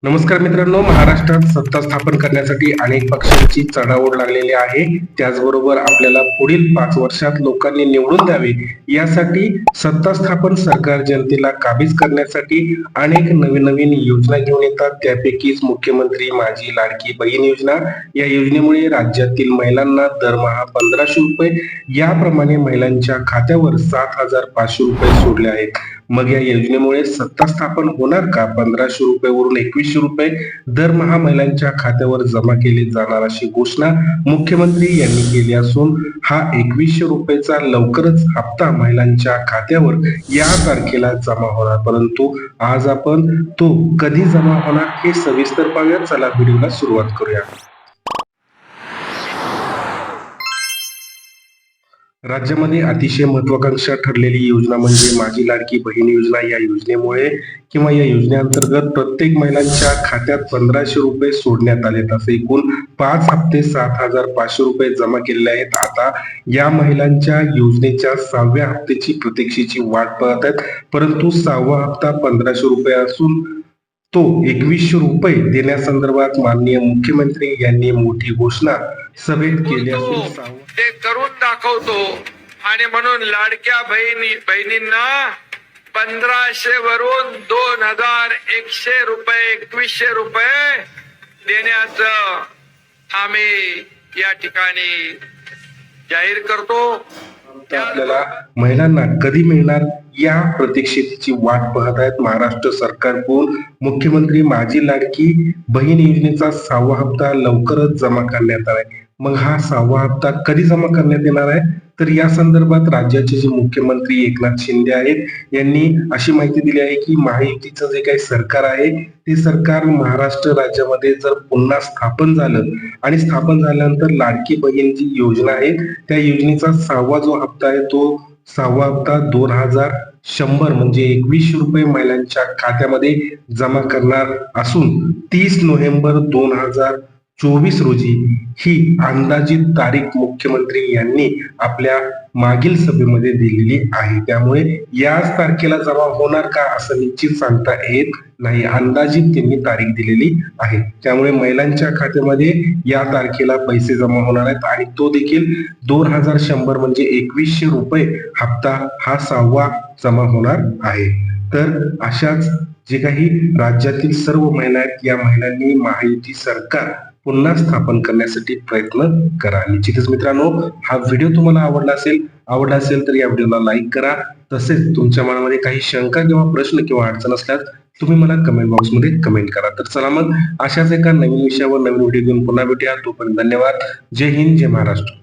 नमस्कार मित्रांनो, महाराष्ट्रात सत्ता स्थापन करण्यासाठी अनेक पक्षांची चढाओढ लागलेली आहे. त्याचबरोबर आपल्याला पुढील 5 वर्षात लोकांनी निवडून द्यावे यासाठी सत्ता स्थापन सरकार जनतेला काबीज करण्यासाठी अनेक नवीन योजना घेऊन येतात. त्यापैकीच मुख्यमंत्री माझी लाडकी बहीण योजना, या योजनेमुळे राज्यातील महिलांना दरमहा 1500 रुपये याप्रमाणे महिलांच्या खात्यावर 7,500 रुपये सोडले आहेत. मग या योजनेमुळे सत्ता स्थापन होणार का? 1500 रुपयेवरून 2100 रुपये दरमहा महिलांच्या खात्यावर जमा केले जाणार अशी घोषणा मुख्यमंत्री यांनी केली असून हा 2100 रुपयेचा लवकरच हप्ता महिलांच्या खात्यावर या तारखेला जमा होणार. परंतु आज आपण तो कधी जमा होणार हे सविस्तर पाहूया. चला व्हिडिओला सुरुवात करूया. राज्यामध्ये अतिशय महत्वाकांक्षा ठरलेली योजना म्हणजे माझी लाडकी बहीण योजना. या योजनेमुळे किंवा या योजनेअंतर्गत प्रत्येक महिलांच्या खात्यात 1500 रुपये सोडण्यात आलेत. असे एकूण 5 हप्ते 7,500 रुपये जमा केलेले आहेत. आता या महिलांच्या योजनेच्या 6व्या हप्त्याची प्रतीक्षेची वाट पाहत आहेत. परंतु 6वा हप्ता 1500 रुपये असून तो 2100 रुपये देण्यासंदर्भात माननीय मुख्यमंत्री यांनी मोठी घोषणा सभेत केली असून ते करून दाखवतो. आणि म्हणून लाडक्या बहिणींना 1500 वरून 2100 रुपये 2100 रुपये देण्याचं आम्ही या ठिकाणी जाहीर करतो. आपल्याला महिलांना कधी मिळणार या प्रतीक्षेची वाट पाहत आहेत. महाराष्ट्र सरकारकडून मुख्यमंत्री माझी लाडकी बहीण योजनेचा 6वा हप्ता लवकरच जमा करण्यात आलाय. मग हा 6वा हप्ता कधी जमा करण्यात येणार आहे? तर या संदर्भात राज्याचे जे मुख्यमंत्री एकनाथ शिंदे आहेत यांनी अशी माहिती दिली आहे की महायुतीचं जे काही सरकार आहे ते सरकार महाराष्ट्र राज्यामध्ये जर पुन्हा स्थापन झालं आणि स्थापन झाल्यानंतर लाडकी बहीण जी योजना आहे त्या योजनेचा 6वा जो हप्ता आहे तो 6वा हप्ता 2100 म्हणजे 2100 रुपये महिलांच्या खात्यामध्ये जमा करणार असून 30 नोव्हेंबर 2024 रोजी ही अंदाजित तारीख मुख्यमंत्री यांनी आपल्या मागील सभेमध्ये दिलेली आहे. त्यामुळे याच तारखेला जमा होणार का असं निश्चित सांगता येत नाही. अंदाजित त्यांनी तारीख दिलेली आहे. त्यामुळे महिलांच्या खात्यामध्ये या तारखेला पैसे जमा होणार आहेत आणि तो देखील 2100 म्हणजे 2100 रुपये हप्ता हा 6वा जमा होणार आहे. तर अशाच जे काही राज्यातील सर्व महिला आहेत या महिलांनी महायुती सरकार पुन्हा स्थापन करण्यासाठी प्रयत्न करा. निश्चितच मित्रांनो, हा व्हिडिओ तुम्हाला आवडला असेल तर या व्हिडिओला लाईक करा. तसेच तुमच्या मनामध्ये काही शंका किंवा प्रश्न किंवा अडचण असल्यास तुम्ही मला कमेंट बॉक्समध्ये कमेंट करा. तर चला मग अशाच एका नवीन विषयावर नवीन व्हिडिओ घेऊन पुन्हा भेटूया. तोपर्यंत धन्यवाद. जय हिंद, जय महाराष्ट्र.